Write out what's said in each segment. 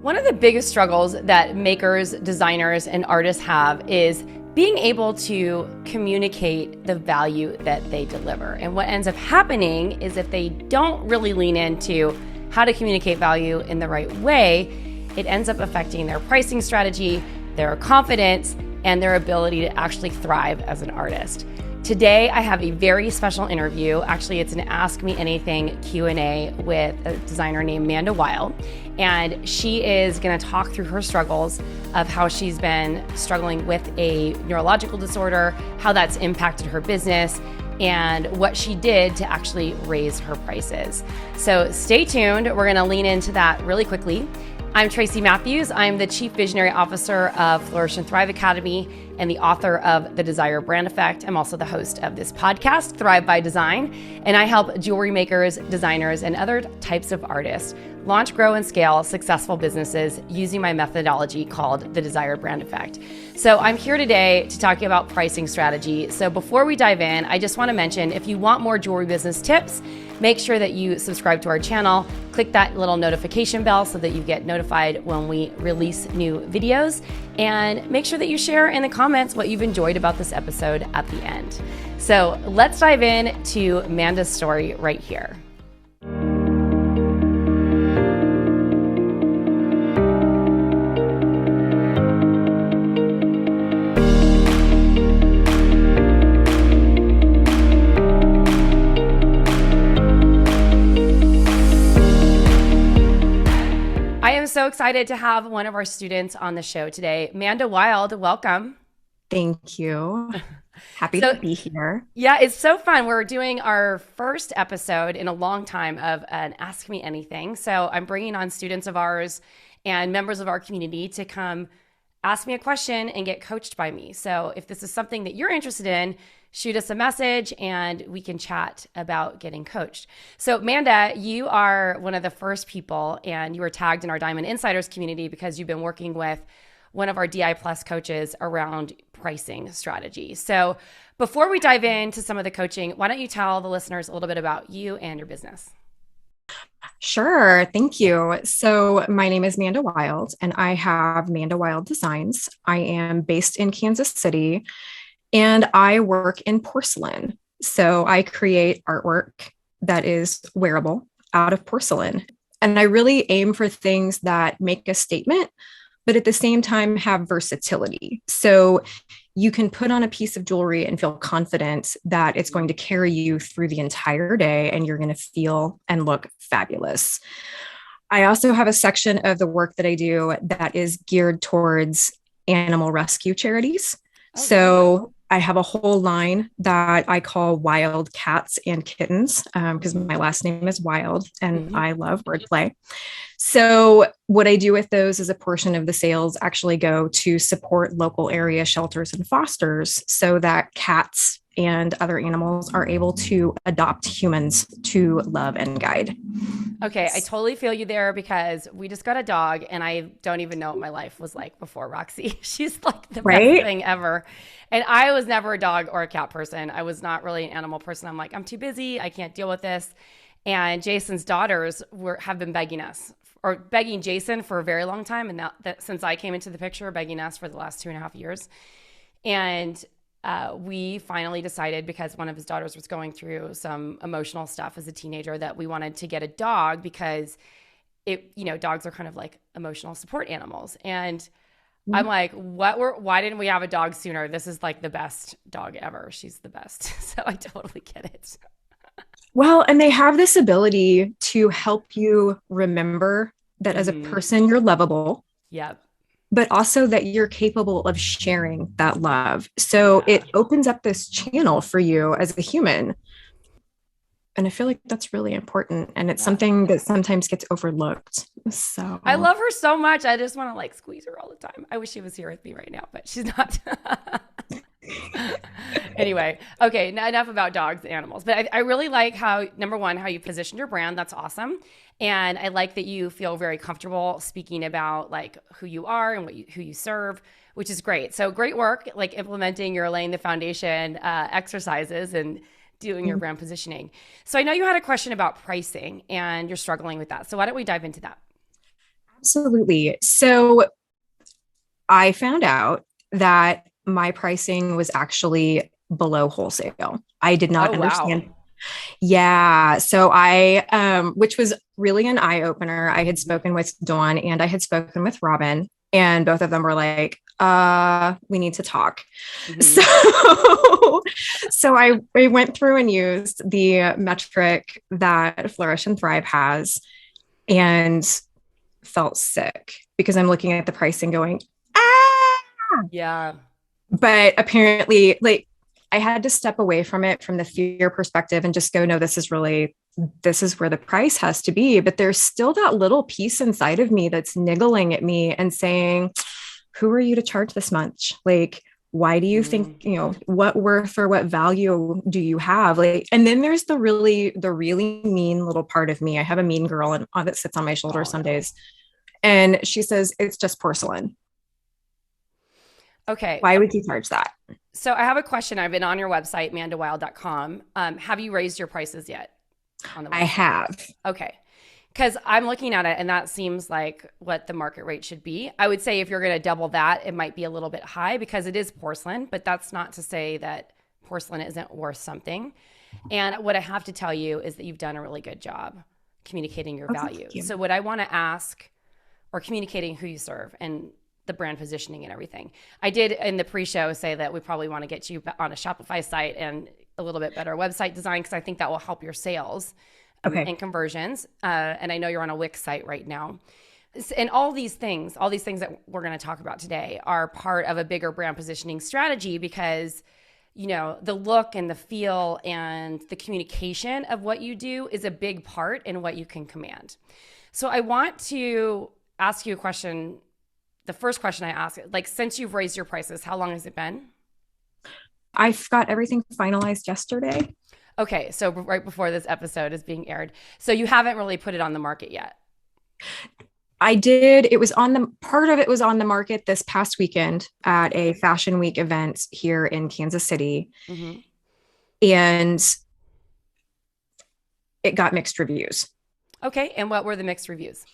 One of the biggest struggles that makers, designers, and artists have is being able to communicate the value that they deliver. And what ends up happening is if they don't really lean into how to communicate value in the right way, it ends up affecting their pricing strategy, their confidence, and their ability to actually thrive as an artist. Today, I have a very special interview. Actually, it's an Ask Me Anything Q&A with a designer named Manda Wylde. And she is going to talk through her struggles of how she's been struggling with a neurological disorder, how that's impacted her business, and what she did to actually raise her prices. So stay tuned. We're going to lean into that really quickly. I'm Tracy Matthews. I'm the Chief Visionary Officer of Flourish and Thrive Academy and the author of The Desire Brand Effect. I'm also the host of this podcast, Thrive by Design, and I help jewelry makers, designers, and other types of artists launch, grow, and scale successful businesses using my methodology called The Desire Brand Effect. So I'm here today to talk about pricing strategy. So before we dive in, I just want to mention, if you want more jewelry business tips, make sure that you subscribe to our channel, click that little notification bell so that you get notified when we release new videos, and make sure that you share in the comments what you've enjoyed about this episode at the end. So let's dive in to Manda's story right here. So excited to have one of our students on the show today. Manda Wylde, welcome. Thank you. Happy to be here. Yeah, it's so fun. We're doing our first episode in a long time of an Ask Me Anything. So I'm bringing on students of ours and members of our community to come ask me a question and get coached by me. So if this is something that you're interested in, shoot us a message and we can chat about getting coached. So Manda, you are one of the first people, and you were tagged in our Diamond Insiders community because you've been working with one of our DI Plus coaches around pricing strategy. So before we dive into some of the coaching, why don't you tell the listeners a little bit about you and your business? Sure. Thank you. So my name is Manda Wylde, and I have Manda Wylde Designs. I am based in Kansas City, and I work in porcelain. So I create artwork that is wearable out of porcelain. And I really aim for things that make a statement, but at the same time have versatility. So you can put on a piece of jewelry and feel confident that it's going to carry you through the entire day and you're going to feel and look fabulous. I also have a section of the work that I do that is geared towards animal rescue charities. So I have a whole line that I call Wild Cats and Kittens because my last name is Wylde and I love wordplay. So what I do with those is a portion of the sales actually go to support local area shelters and fosters so that cats and other animals are able to adopt humans to love and guide. Okay, I totally feel you there because we just got a dog and I don't even know what my life was like before Roxy. She's like the best thing ever. And I was never a dog or a cat person. I was not really an animal person. I'm like, I'm too busy. I can't deal with this. And Jason's daughters have been begging us, or begging Jason for a very long time. And that since I came into the picture, begging us for the last 2.5 years. And we finally decided, because one of his daughters was going through some emotional stuff as a teenager, that we wanted to get a dog because dogs are kind of like emotional support animals. And I'm like, why didn't we have a dog sooner? This is like the best dog ever. She's the best. So I totally get it. Well, and they have this ability to help you remember that as a person, you're lovable. Yep. But also that you're capable of sharing that love. So it opens up this channel for you as a human. And I feel like that's really important. And it's something that sometimes gets overlooked. So I love her so much. I just want to like squeeze her all the time. I wish she was here with me right now, but she's not. Anyway, okay, now enough about dogs and animals. But I really like how, number one, how you positioned your brand. That's awesome. And I like that you feel very comfortable speaking about like who you are and who you serve, which is great. So great work, like implementing your laying the foundation exercises and doing your brand positioning. So I know you had a question about pricing and you're struggling with that. So why don't we dive into that? Absolutely. So I found out that my pricing was actually below wholesale. I did not Oh, wow. understand. Yeah. So which was really an eye opener. I had spoken with Dawn and I had spoken with Robin, and both of them were like, we need to talk. Mm-hmm. So, so I went through and used the metric that Flourish and Thrive has and felt sick because I'm looking at the pricing going, ah, Yeah. but apparently, like, I had to step away from it from the fear perspective and just go, no, this is where the price has to be. But there's still that little piece inside of me that's niggling at me and saying, who are you to charge this much? Like, why do you think, what worth or what value do you have? Like, and then there's the really mean little part of me. I have a mean girl that sits on my shoulder some days. And she says, it's just porcelain. Okay. Why would you charge that? So I have a question. I've been on your website, mandawylde.com. Have you raised your prices yet on the website? I have. Okay. Because I'm looking at it and that seems like what the market rate should be. I would say if you're going to double that, it might be a little bit high because it is porcelain, but that's not to say that porcelain isn't worth something. And what I have to tell you is that you've done a really good job communicating your value. So what I want to ask, or communicating who you serve and the brand positioning and everything. I did in the pre-show say that we probably want to get you on a Shopify site and a little bit better website design because I think that will help your sales and conversions. And I know you're on a Wix site right now. And all these things that we're going to talk about today are part of a bigger brand positioning strategy because, the look and the feel and the communication of what you do is a big part in what you can command. So I want to ask you a question. The first question I ask, like, since you've raised your prices, how long has it been? I've got everything finalized yesterday. Okay. So right before this episode is being aired. So you haven't really put it on the market yet. I did. Part of it was on the market this past weekend at a Fashion Week event here in Kansas City. Mm-hmm. And it got mixed reviews. Okay. And what were the mixed reviews?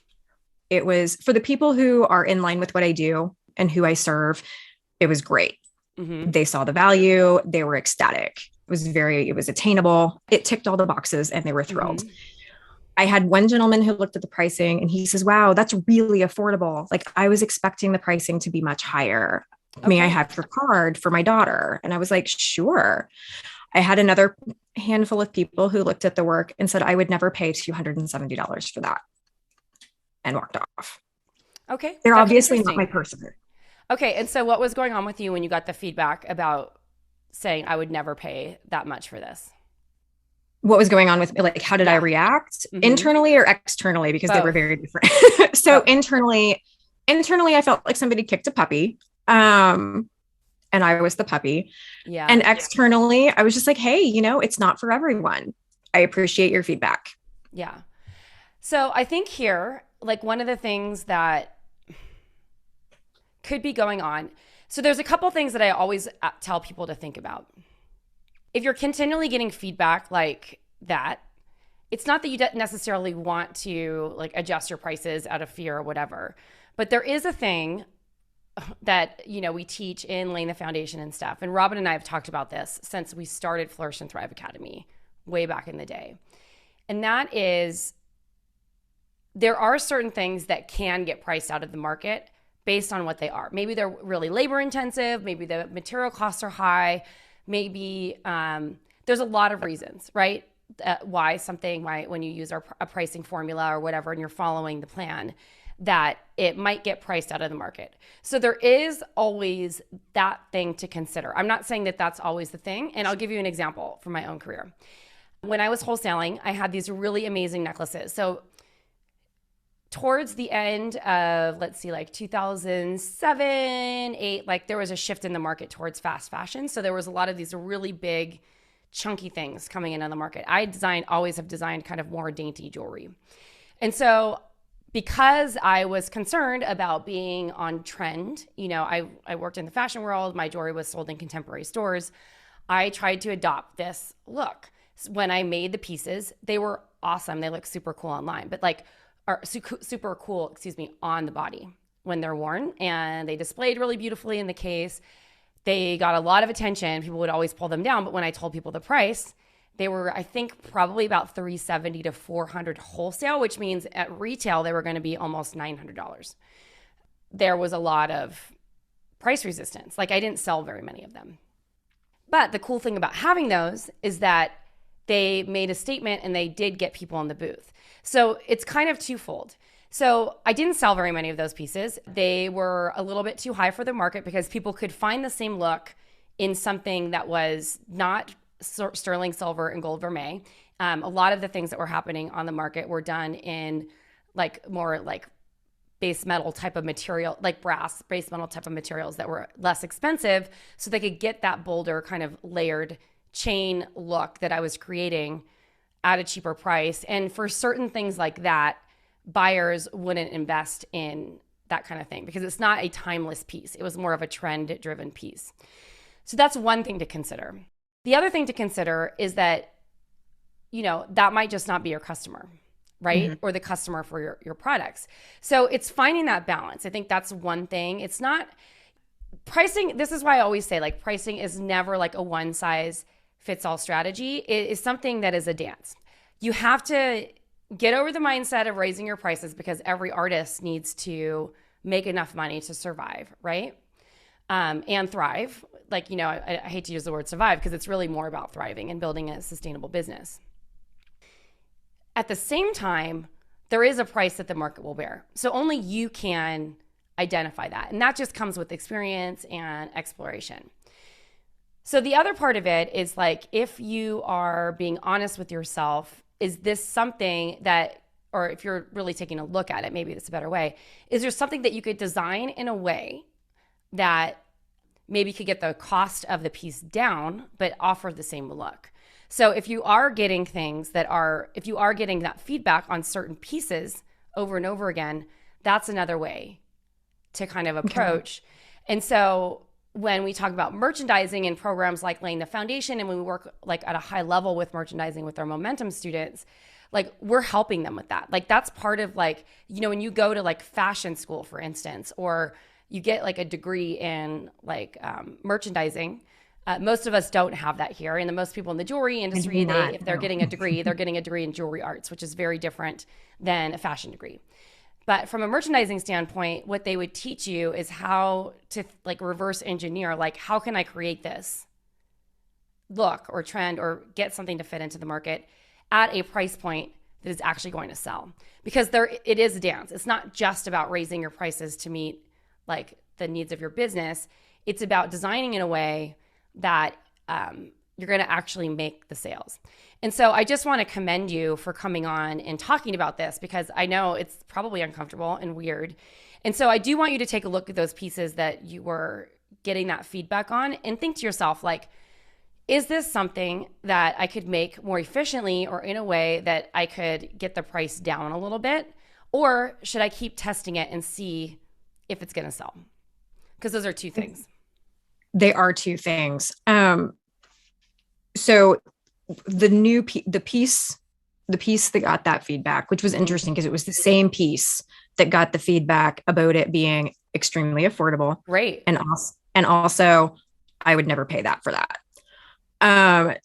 It was for the people who are in line with what I do and who I serve. It was great. Mm-hmm. They saw the value. They were ecstatic. It was attainable. It ticked all the boxes and they were thrilled. Mm-hmm. I had one gentleman who looked at the pricing and he says, wow, that's really affordable. Like I was expecting the pricing to be much higher. Okay. May I have your card for my daughter? And I was like, sure. I had another handful of people who looked at the work and said, I would never pay $270 for that. And walked off. Okay. They're obviously not my person. Okay. And so what was going on with you when you got the feedback about saying I would never pay that much for this? What was going on with me? Like, how did I react internally or externally? Because they were very different. So internally, I felt like somebody kicked a puppy. And I was the puppy. Yeah. And externally, I was just like, hey, it's not for everyone. I appreciate your feedback. Yeah. So I think here, like one of the things that could be going on. So there's a couple things that I always tell people to think about. If you're continually getting feedback like that, it's not that you necessarily want to like adjust your prices out of fear or whatever, but there is a thing that, we teach in laying the foundation and stuff. And Robin and I have talked about this since we started Flourish and Thrive Academy way back in the day. And that is, there are certain things that can get priced out of the market based on what they are. Maybe they're really labor intensive. Maybe the material costs are high. Maybe there's a lot of reasons, right? Why when you use a pricing formula or whatever, and you're following the plan, that it might get priced out of the market. So there is always that thing to consider. I'm not saying that that's always the thing. And I'll give you an example from my own career. When I was wholesaling, I had these really amazing necklaces. So towards the end of, let's see, like 2007, 2008, like there was a shift in the market towards fast fashion. So there was a lot of these really big, chunky things coming in on the market. Always have designed kind of more dainty jewelry. And so because I was concerned about being on trend, I worked in the fashion world, my jewelry was sold in contemporary stores. I tried to adopt this look. When I made the pieces, they were awesome. They look super cool online. But like are super cool, on the body when they're worn, and they displayed really beautifully in the case. They got a lot of attention. People would always pull them down, but when I told people the price, they were, I think, probably about $370 to $400 wholesale, which means at retail they were going to be almost $900. There was a lot of price resistance. Like, I didn't sell very many of them. But the cool thing about having those is that they made a statement and they did get people in the booth. So it's kind of twofold. So I didn't sell very many of those pieces. They were a little bit too high for the market because people could find the same look in something that was not sterling silver and gold vermeil. A lot of the things that were happening on the market were done in like more like base metal type of material, like brass base metal type of materials that were less expensive, so they could get that bolder kind of layered chain look that I was creating at a cheaper price. And for certain things like that, buyers wouldn't invest in that kind of thing because it's not a timeless piece. It was more of a trend driven piece. So that's one thing to consider. The other thing to consider is that, you know, that might just not be your customer, right? Mm-hmm. Or the customer for your products. So it's finding that balance. I think that's one thing. It's not pricing. This is why I always say, like, pricing is never like a one size fits all strategy. It is something that is a dance. You have to get over the mindset of raising your prices because every artist needs to make enough money to survive, right? And thrive. Like, you know, I hate to use the word survive because it's really more about thriving and building a sustainable business. At the same time, there is a price that the market will bear. So only you can identify that. And that just comes with experience and exploration. So the other part of it is, like, if you are being honest with yourself, is this something that, or if you're really taking a look at it, maybe that's a better way, is there something that you could design in a way that maybe could get the cost of the piece down, but offer the same look? So if you are getting things that are, if you are getting that feedback on certain pieces over and over again, that's another way to kind of approach. Okay. And so when we talk about merchandising and programs like Laying the Foundation, and when we work like at a high level with merchandising with our Momentum students, like, we're helping them with that. Like, that's part of, like, you know, when you go to like fashion school, for instance, or you get like a degree in like merchandising. Most of us don't have that here. And the most people in the jewelry industry, if they're getting a degree, they're getting a degree in jewelry arts, which is very different than a fashion degree. But from a merchandising standpoint, what they would teach you is how to like reverse engineer, like, how can I create this look or trend or get something to fit into the market at a price point that is actually going to sell? Because it is a dance. It's not just about raising your prices to meet like the needs of your business. It's about designing in a way that you're going to actually make the sales. And so I just want to commend you for coming on and talking about this, because I know it's probably uncomfortable and weird. And so I do want you to take a look at those pieces that you were getting that feedback on and think to yourself, like, is this something that I could make more efficiently or in a way that I could get the price down a little bit? Or should I keep testing it and see if it's going to sell? Because those are two things. They are two things. So the piece that got that feedback, which was interesting because it was the same piece that got the feedback about it being extremely affordable. Right. And also I would never pay that for that.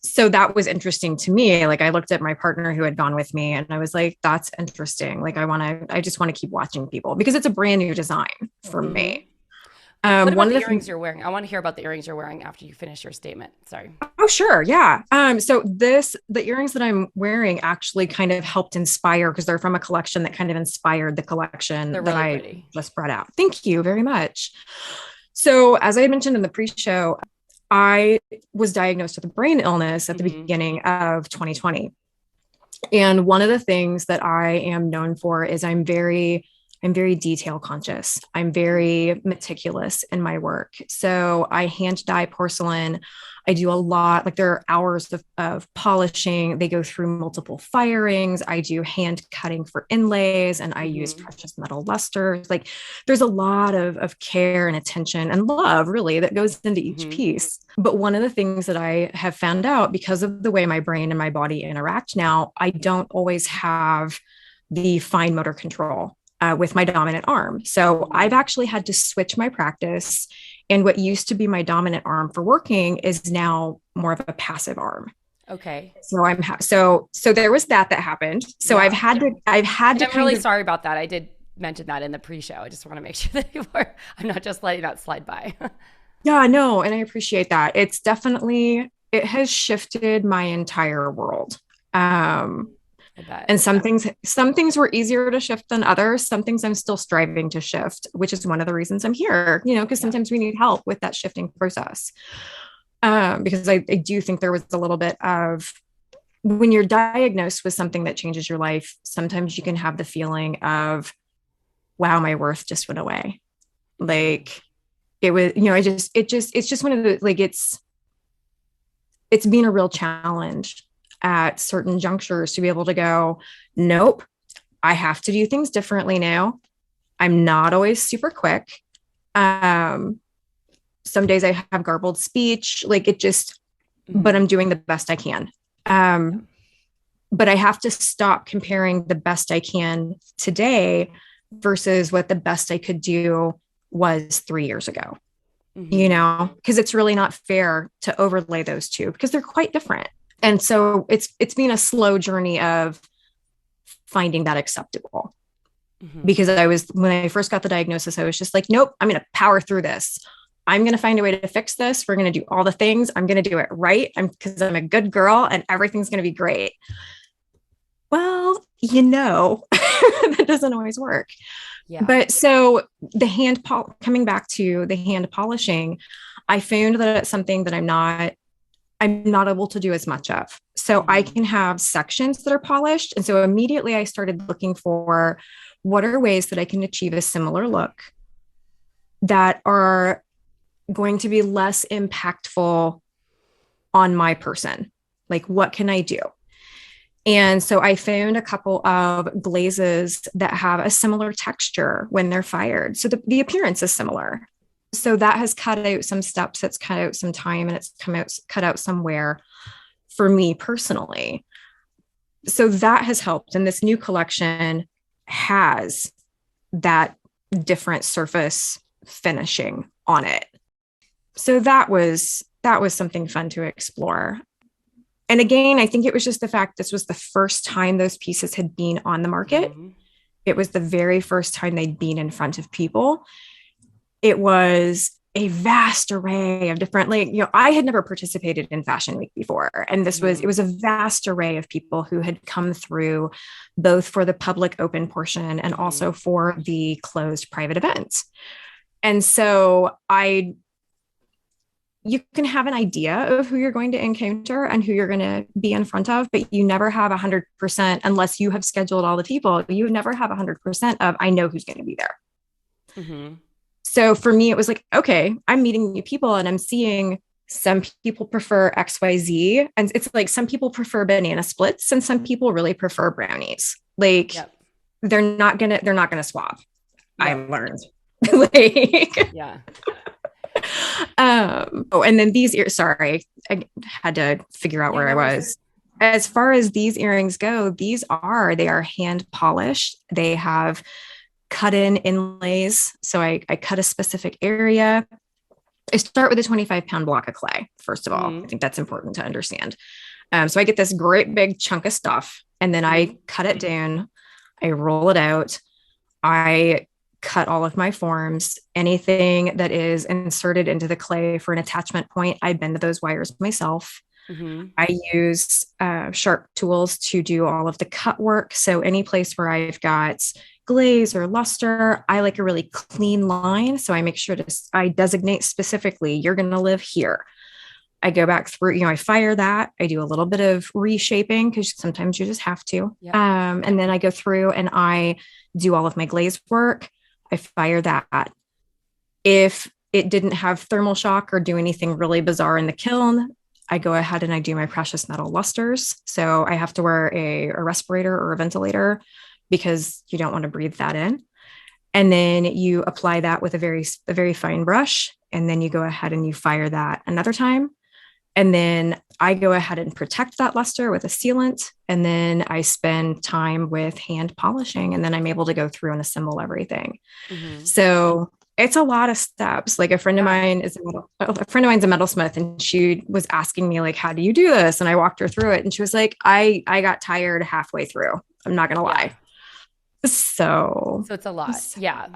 So that was interesting to me. Like, I looked at my partner who had gone with me and I was like, that's interesting. Like, I just want to keep watching people because it's a brand new design for me. What about the earrings you're wearing? I want to hear about the earrings you're wearing after you finish your statement. Sorry. Oh, sure. Yeah. So the earrings that I'm wearing actually kind of helped inspire, because they're from a collection that kind of inspired the collection that I just brought out. Thank you very much. So as I mentioned in the pre-show, I was diagnosed with a brain illness at the beginning of 2020. And one of the things that I am known for is I'm very detail conscious. I'm very meticulous in my work. So I hand dye porcelain. I do a lot, like, there are hours of polishing. They go through multiple firings. I do hand cutting for inlays, and I use precious metal lusters. Like, there's a lot of care and attention and love, really, that goes into each piece. But one of the things that I have found out, because of the way my brain and my body interact now, I don't always have the fine motor control with my dominant arm. So I've actually had to switch my practice. And what used to be my dominant arm for working is now more of a passive arm. Okay. So so there was that happened. So Yeah. I've had to I'm really sorry about that. I did mention that in the pre-show. I just want to make sure that I'm not just letting that slide by. Yeah, no, and I appreciate that. It has shifted my entire world. And some things were easier to shift than others. Some things I'm still striving to shift, which is one of the reasons I'm here, because sometimes we need help with that shifting process. Because I do think there was a little bit of, when you're diagnosed with something that changes your life, sometimes you can have the feeling of, wow, my worth just went away. Like it was, it's just one of the, like, it's been a real challenge at certain junctures to be able to go, nope, I have to do things differently now. I'm not always super quick. Some days I have garbled speech, like it just, but I'm doing the best I can. But I have to stop comparing the best I can today versus what the best I could do was 3 years ago, because it's really not fair to overlay those two because they're quite different. And so it's been a slow journey of finding that acceptable, because when I first got the diagnosis, I was just like, nope, I'm going to power through this. I'm going to find a way to fix this. We're going to do all the things. I'm going to do it right. Because I'm a good girl and everything's going to be great. Well, that doesn't always work. Yeah. But so coming back to the hand polishing, I found that it's something that I'm not able to do as much of. So I can have sections that are polished. And so immediately I started looking for what are ways that I can achieve a similar look that are going to be less impactful on my person. Like, what can I do? And so I found a couple of glazes that have a similar texture when they're fired. So the appearance is similar. So that has cut out some steps, it's cut out some time, and it's cut out some wear for me personally. So that has helped. And this new collection has that different surface finishing on it. So that was something fun to explore. And again, I think it was just the fact this was the first time those pieces had been on the market. It was the very first time they'd been in front of people. It was a vast array of different, I had never participated in Fashion Week before. And it was a vast array of people who had come through both for the public open portion and also for the closed private events. And so you can have an idea of who you're going to encounter and who you're going to be in front of, but you never have 100% unless you have scheduled all the people. You never have 100% of, I know who's going to be there. So for me, it was like, okay, I'm meeting new people and I'm seeing some people prefer XYZ. And it's like, some people prefer banana splits and some people really prefer brownies. Like they're not going to swap. I've learned. And then these ears, sorry, I had to figure out where I was. As far as these earrings go, they are hand polished. They have cut in inlays. So I cut a specific area. I start with a 25-pound block of clay. First of all, I think that's important to understand. So I get this great big chunk of stuff and then I cut it down. I roll it out. I cut all of my forms. Anything that is inserted into the clay for an attachment point, I bend those wires myself. I use sharp tools to do all of the cut work. So any place where I've got glaze or luster, I like a really clean line. So I make sure I designate specifically, you're going to live here. I go back through, I fire that. I do a little bit of reshaping because sometimes you just have to. And then I go through and I do all of my glaze work. I fire that. If it didn't have thermal shock or do anything really bizarre in the kiln, I go ahead and I do my precious metal lusters. So I have to wear a respirator or a ventilator because you don't want to breathe that in. And then you apply that with a very fine brush. And then you go ahead and you fire that another time. And then I go ahead and protect that luster with a sealant. And then I spend time with hand polishing, and then I'm able to go through and assemble everything. Mm-hmm. So it's a lot of steps. Like a friend of mine's a metalsmith, and she was asking me like, how do you do this? And I walked her through it, and she was like, I got tired halfway through. I'm not going to lie. So it's a lot. Yeah.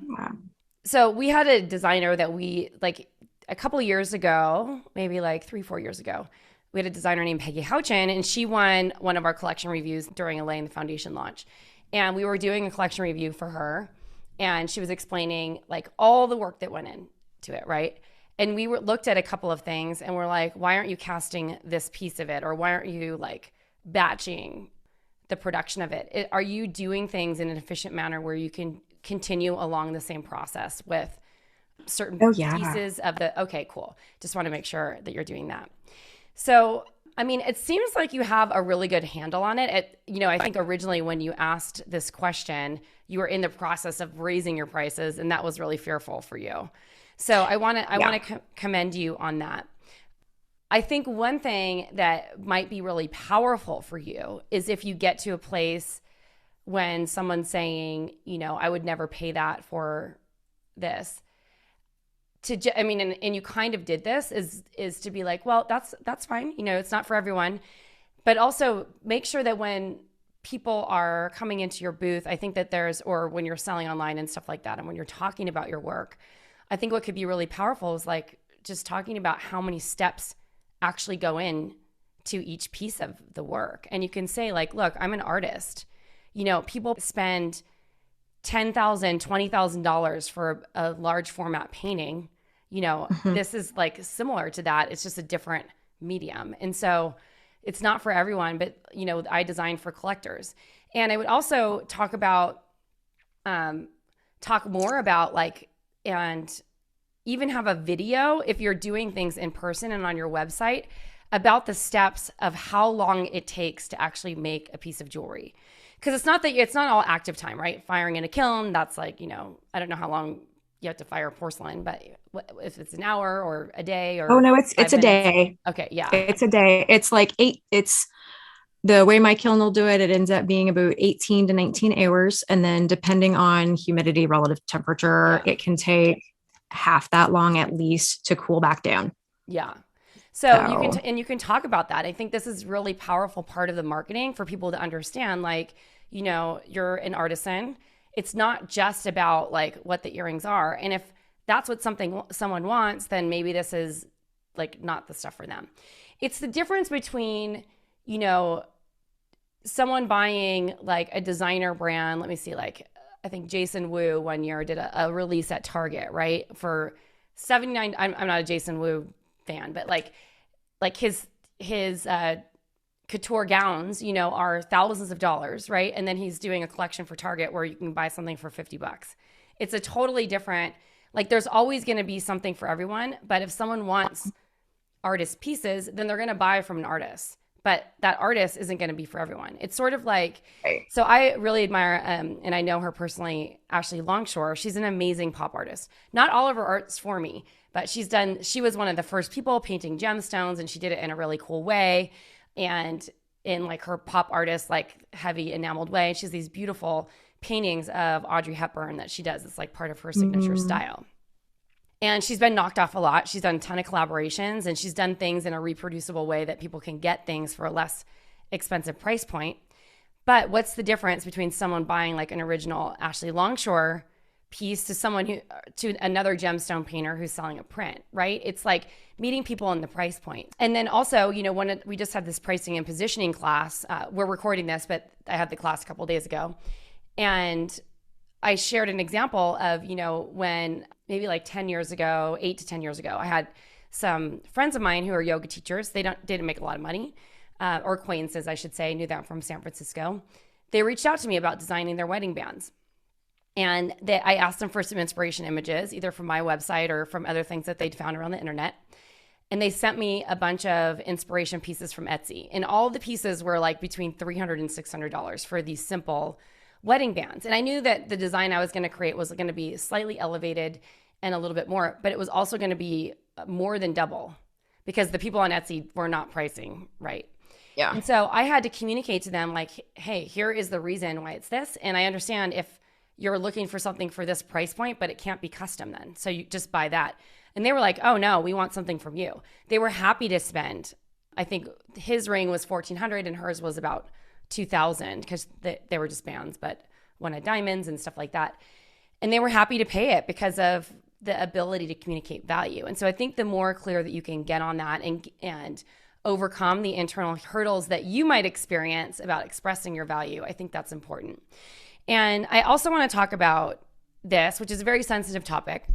So we had a designer that we like a couple of years ago, maybe like 3-4 years ago, we had a designer named Peggy Houchin, and she won one of our collection reviews during Elaine the Foundation launch. And we were doing a collection review for her, and she was explaining like all the work that went into it, right? And we looked at a couple of things, and we're like, why aren't you casting this piece of it? Or why aren't you like batching the production of it? Are you doing things in an efficient manner where you can continue along the same process with certain pieces of the, okay, cool. Just want to make sure that you're doing that. So, I mean, it seems like you have a really good handle on it. I think originally when you asked this question, you were in the process of raising your prices, and that was really fearful for you. So I want to commend you on that. I think one thing that might be really powerful for you is if you get to a place when someone's saying, I would never pay that for this. And you kind of did this is to be like, well, that's fine. It's not for everyone, but also make sure that when people are coming into your booth, I think that or when you're selling online and stuff like that, and when you're talking about your work, I think what could be really powerful is like just talking about how many steps actually go in to each piece of the work. And you can say like, look, I'm an artist. People spend $10,000, $20,000 for a large format painting. This is like similar to that. It's just a different medium. And so it's not for everyone, but I design for collectors. And I would also talk more about like, and even have a video if you're doing things in person and on your website about the steps of how long it takes to actually make a piece of jewelry. Because it's not all active time, right? Firing in a kiln, that's like, I don't know how long you have to fire porcelain, but if it's an hour or a day or it's a day. Okay, yeah. It's a day. It's like the way my kiln will do it, it ends up being about 18 to 19 hours. And then depending on humidity, relative temperature, it can take half that long at least to cool back down. Yeah. So you can talk about that. I think this is really powerful part of the marketing for people to understand, like, you're an artisan. It's not just about like what the earrings are. And if that's what someone wants, then maybe this is like not the stuff for them. It's the difference between, someone buying like a designer brand. Let me see, like, I think Jason Wu one year did a release at Target, right? For $79. I'm not a Jason Wu fan, but like his couture gowns, are thousands of dollars, right? And then he's doing a collection for Target where you can buy something for $50. It's a totally different, like there's always going to be something for everyone. But if someone wants artist pieces, then they're going to buy from an artist. But that artist isn't going to be for everyone. It's sort of like, so I really admire, and I know her personally, Ashley Longshore. She's an amazing pop artist. Not all of her art's for me, but she was one of the first people painting gemstones, and she did it in a really cool way. And in like her pop artist, like heavy enameled way. She has these beautiful paintings of Audrey Hepburn that she does. It's like part of her signature style. And she's been knocked off a lot. She's done a ton of collaborations, and she's done things in a reproducible way that people can get things for a less expensive price point. But what's the difference between someone buying like an original Ashley Longshore piece to another gemstone painter who's selling a print, right? It's like meeting people in the price point. And then also, when we just had this pricing and positioning class, we're recording this, but I had the class a couple of days ago. And I shared an example of, when maybe like 10 years ago, 8 to 10 years ago, I had some friends of mine who are yoga teachers. They didn't make a lot of money, or acquaintances, I should say, knew them from San Francisco. They reached out to me about designing their wedding bands. And I asked them for some inspiration images, either from my website or from other things that they'd found around the internet. And they sent me a bunch of inspiration pieces from Etsy. And all the pieces were like between $300 and $600 for these simple wedding bands. And I knew that the design I was going to create was going to be slightly elevated and a little bit more, but it was also going to be more than double because the people on Etsy were not pricing right. Yeah. And so I had to communicate to them like, hey, here is the reason why it's this. And I understand if you're looking for something for this price point, but it can't be custom then. So you just buy that. And they were like, oh no, we want something from you. They were happy to spend. I think his ring was $1,400 and hers was about $2,000 because they were just bands, but one had diamonds and stuff like that. And they were happy to pay it because of the ability to communicate value. And so I think the more clear that you can get on that and overcome the internal hurdles that you might experience about expressing your value, I think that's important. And I also want to talk about this, which is a very sensitive topic.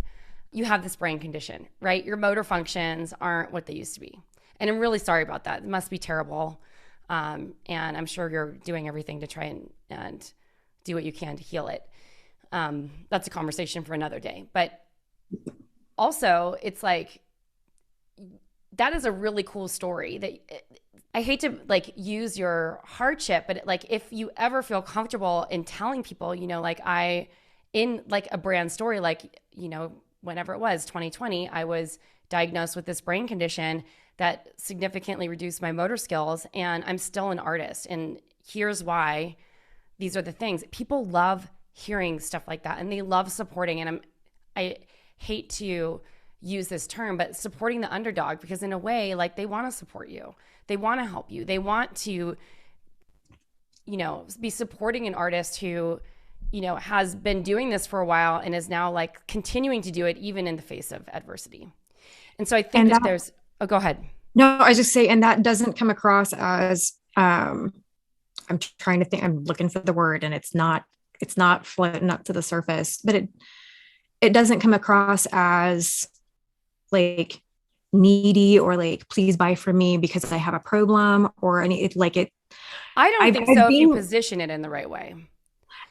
You have this brain condition, right? Your motor functions aren't what they used to be. And I'm really sorry about that. It must be terrible. And I'm sure you're doing everything to try and do what you can to heal it. That's a conversation for another day. But also, it's like, that is a really cool story that I hate to like use your hardship, but like if you ever feel comfortable in telling people, you know, like in like a brand story, like, you know, whenever it was 2020, I was diagnosed with this brain condition that significantly reduced my motor skills, and I'm still an artist. And here's why. These are the things. People love hearing stuff like that, and they love supporting. And I hate to use this term, but supporting the underdog, because in a way, like, they want to support you. They want to help you. They want to, you know, be supporting an artist who, you know, has been doing this for a while and is now like continuing to do it even in the face of adversity. And so I think that there's, oh, go ahead. No, I just say, and that doesn't come across as, I'm trying to think, I'm looking for the word, and it's not floating up to the surface, but it doesn't come across as like needy or like, please buy from me because I have a problem or any, I don't think so if you position it in the right way.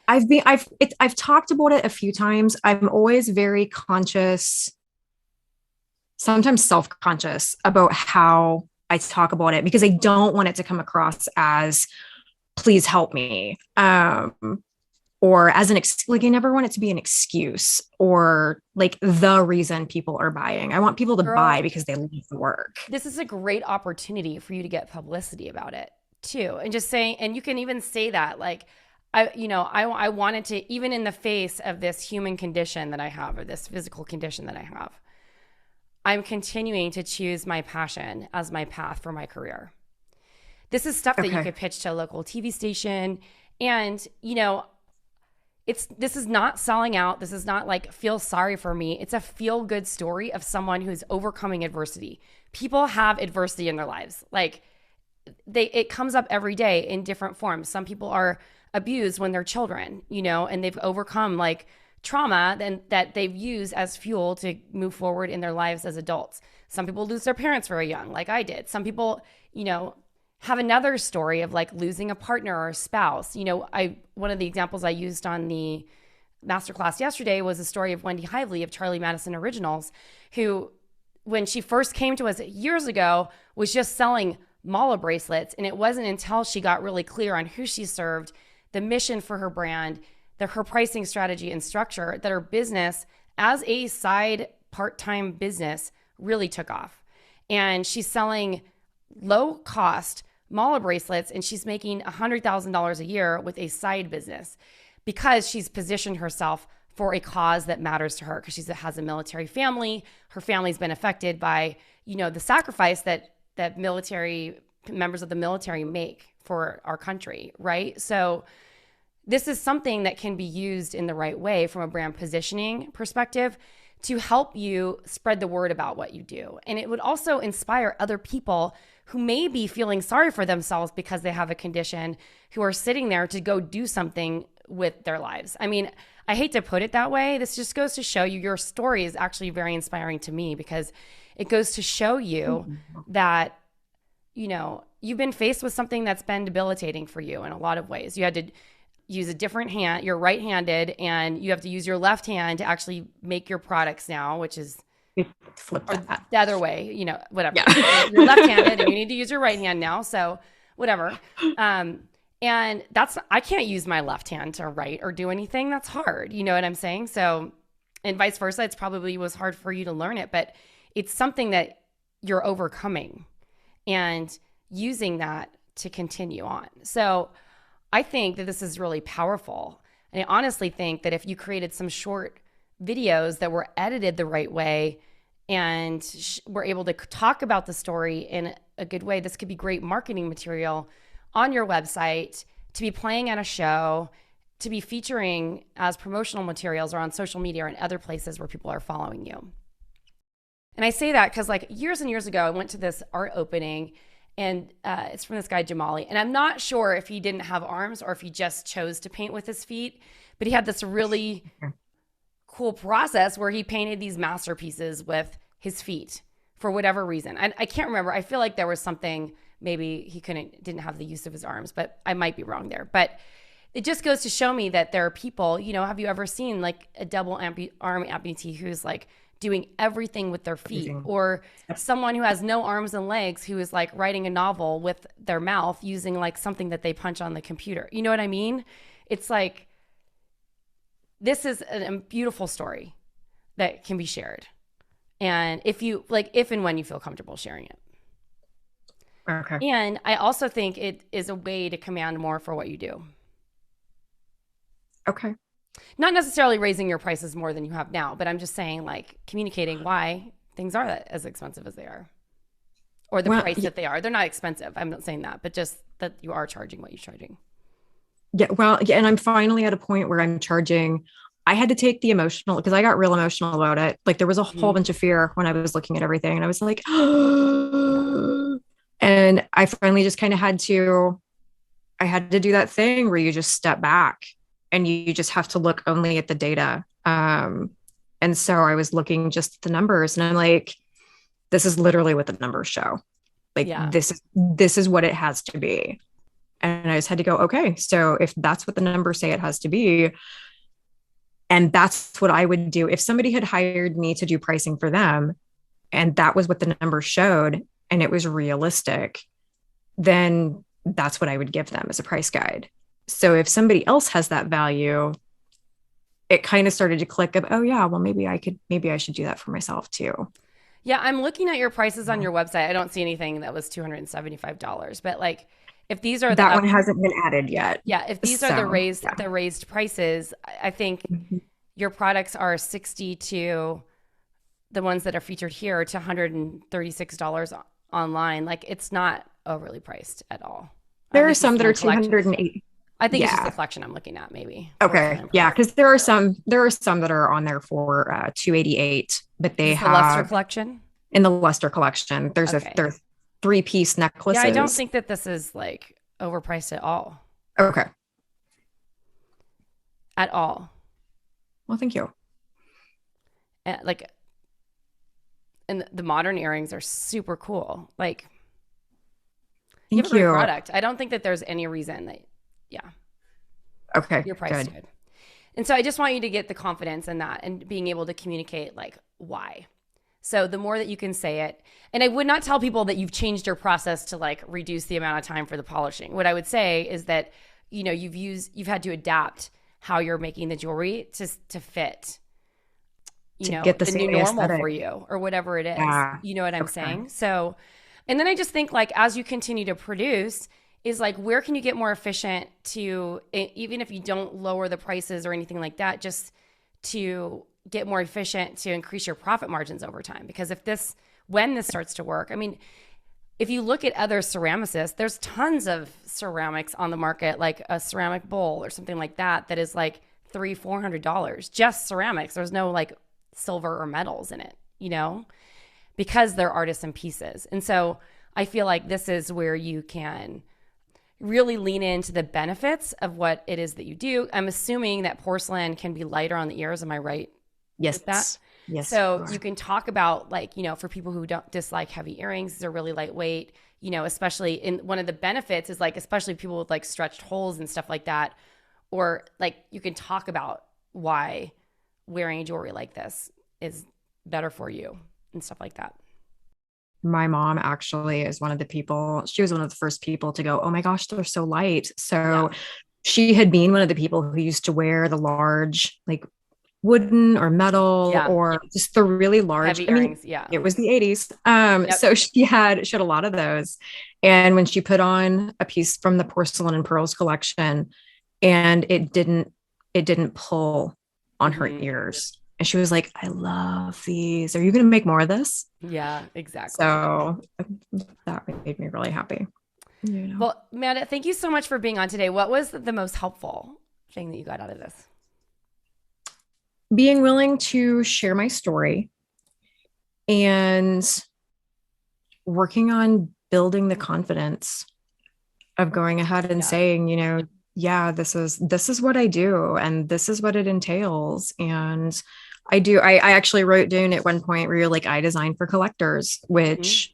I've talked about it a few times. I'm always very conscious, sometimes self-conscious about how I talk about it, because I don't want it to come across as, please help me. Or as like, I never want it to be an excuse or like the reason people are buying. I want people to buy because they love the work. This is a great opportunity for you to get publicity about it too. And just saying, and you can even say that, like, I wanted to, even in the face of this human condition that I have, or this physical condition that I have, I'm continuing to choose my passion as my path for my career. This is stuff that you could pitch to a local TV station. And, you know, this is not selling out. This is not like feel sorry for me. It's a feel good story of someone who's overcoming adversity. People have adversity in their lives. Like it comes up every day in different forms. Some people are abused when they're children, you know, and they've overcome like trauma that they've used as fuel to move forward in their lives as adults. Some people lose their parents very young, like I did. Some people, you know, have another story of like losing a partner or a spouse. You know, one of the examples I used on the masterclass yesterday was a story of Wendy Hively of Charlie Madison Originals, who, when she first came to us years ago, was just selling mala bracelets. And it wasn't until she got really clear on who she served, the mission for her brand, her pricing strategy and structure, that her business as a side part-time business really took off. And she's selling low cost mala bracelets, and she's making $100,000 a year with a side business because she's positioned herself for a cause that matters to her, because she has a military family. Her family's been affected by, you know, the sacrifice that military members of the military make for our country, right? So this is something that can be used in the right way from a brand positioning perspective to help you spread the word about what you do. And it would also inspire other people who may be feeling sorry for themselves because they have a condition, who are sitting there to go do something with their lives. I mean, I hate to put it that way. This just goes to show you, your story is actually very inspiring to me, because it goes to show you that, you know, you've been faced with something that's been debilitating for you in a lot of ways. You had to use a different hand, you're right-handed, and you have to use your left hand to actually make your products now, which is flip that the other way, you know, whatever. Yeah. You're left-handed and you need to use your right hand now. So whatever. And I can't use my left hand to write or do anything. That's hard. You know what I'm saying? So, and vice versa, it's probably was hard for you to learn it, but it's something that you're overcoming and using that to continue on. So I think that this is really powerful. And I honestly think that if you created some short videos that were edited the right way and were able to talk about the story in a good way, this could be great marketing material on your website, to be playing at a show, to be featuring as promotional materials or on social media or in other places where people are following you. And I say that because like years and years ago, I went to this art opening, and it's from this guy, Jamali. And I'm not sure if he didn't have arms or if he just chose to paint with his feet, but he had this really cool process where he painted these masterpieces with his feet for whatever reason. I can't remember. I feel like there was something, maybe he didn't have the use of his arms, but I might be wrong there. But it just goes to show me that there are people, have you ever seen like a double arm amputee who's like doing everything with their feet, or someone who has no arms and legs who is like writing a novel with their mouth using like something that they punch on the computer? You know what I mean? It's like, this is a beautiful story that can be shared. And if and when you feel comfortable sharing it. Okay. And I also think it is a way to command more for what you do. Okay. Not necessarily raising your prices more than you have now, but I'm just saying like communicating why things are as expensive as they are, or the price that they are. They're not expensive. I'm not saying that, but just that you are charging what you're charging. Yeah. Well, yeah. And I'm finally at a point where I'm charging. I had to take the emotional, because I got real emotional about it. Like there was a whole bunch of fear when I was looking at everything, and I was like, and I finally just kind of had to do that thing where you just step back and you just have to look only at the data. And so I was looking just at the numbers, and I'm like, this is literally what the numbers show. Like this is what it has to be. And I just had to go, okay, so if that's what the numbers say it has to be, and that's what I would do. If somebody had hired me to do pricing for them, and that was what the numbers showed, and it was realistic, then that's what I would give them as a price guide. So if somebody else has that value, it kind of started to click of, oh yeah, well, maybe I should do that for myself too. Yeah. I'm looking at your prices on your website. I don't see anything that was $275, but like, if these are that one hasn't been added yet. Yeah. If these are the raised prices, I think your products are 60 to the ones that are featured here to $136 online. Like it's not overly priced at all. There are some that are 208. I think it's just the collection I'm looking at, maybe. Okay. Yeah. Because there are some that are on there for 288, but they have the Luster collection. In the Luster collection, there's a 3-piece necklaces. Yeah, I don't think that this is like overpriced at all. Okay. At all. Well, thank you. And the modern earrings are super cool. Like, you have a great product. I don't think that there's any reason that, okay, your price is good. And so I just want you to get the confidence in that and being able to communicate like why. So the more that you can say it, and I would not tell people that you've changed your process to like reduce the amount of time for the polishing. What I would say is that, you've had to adapt how you're making the jewelry to fit, get the new normal aesthetic for you or whatever it is. Yeah. You know what I'm saying? So, and then I just think like, as you continue to produce, is like, where can you get more efficient to, even if you don't lower the prices or anything like that, just to get more efficient to increase your profit margins over time? Because when this starts to work, I mean, if you look at other ceramicists, there's tons of ceramics on the market, like a ceramic bowl or something like that is like $300-$400, just ceramics. There's no like silver or metals in it, because they're artisan pieces. And so I feel like this is where you can really lean into the benefits of what it is that you do. I'm assuming that porcelain can be lighter on the ears. Am I right? Yes. With that? Yes. So you can talk about like, for people who don't dislike heavy earrings, they're really lightweight, especially in one of the benefits is like, especially people with like stretched holes and stuff like that, or like you can talk about why wearing jewelry like this is better for you and stuff like that. My mom actually is one of the people, she was one of the first people to go, oh my gosh, they're so light. So she had been one of the people who used to wear the large, like wooden or metal Yeah. or just the really large. Heavy I mean, earrings. Yeah. it was the 80s. Yep. So she had a lot of those. And when she put on a piece from the porcelain and pearls collection, and it didn't pull on her Mhm. ears. And she was like, I love these. Are you going to make more of this? Yeah, exactly. So that made me really happy. Well, Manda, thank you so much for being on today. What was the most helpful thing that you got out of this? Being willing to share my story and working on building the confidence of going ahead and saying, yeah, this is what I do and this is what it entails. And I actually wrote down at one point where you're like, I design for collectors, which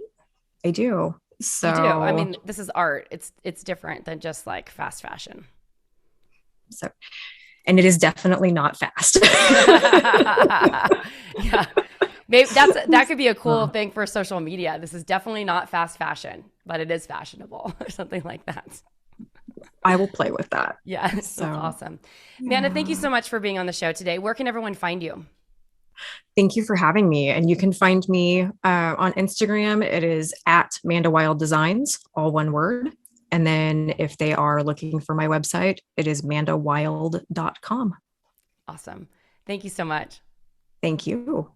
I do. So you do. I mean, this is art. It's different than just like fast fashion. So, and it is definitely not fast. Yeah. Maybe that could be a cool thing for social media. This is definitely not fast fashion, but it is fashionable or something like that. I will play with that. Yeah. That's awesome. Manda, thank you so much for being on the show today. Where can everyone find you? Thank you for having me. And you can find me on Instagram. It is at Manda Wylde Designs, all one word. And then if they are looking for my website, it is mandawylde.com. Awesome. Thank you so much. Thank you.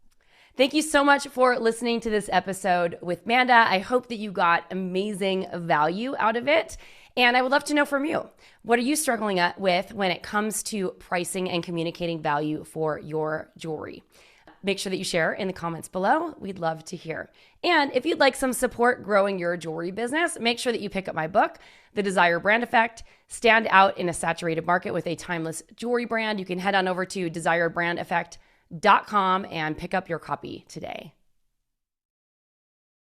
Thank you so much for listening to this episode with Manda. I hope that you got amazing value out of it. And I would love to know from you, what are you struggling with when it comes to pricing and communicating value for your jewelry? Make sure that you share in the comments below. We'd love to hear. And if you'd like some support growing your jewelry business, make sure that you pick up my book, The Desire Brand Effect, Stand Out in a Saturated Market with a Timeless Jewelry Brand. You can head on over to desirebrandeffect.com and pick up your copy today.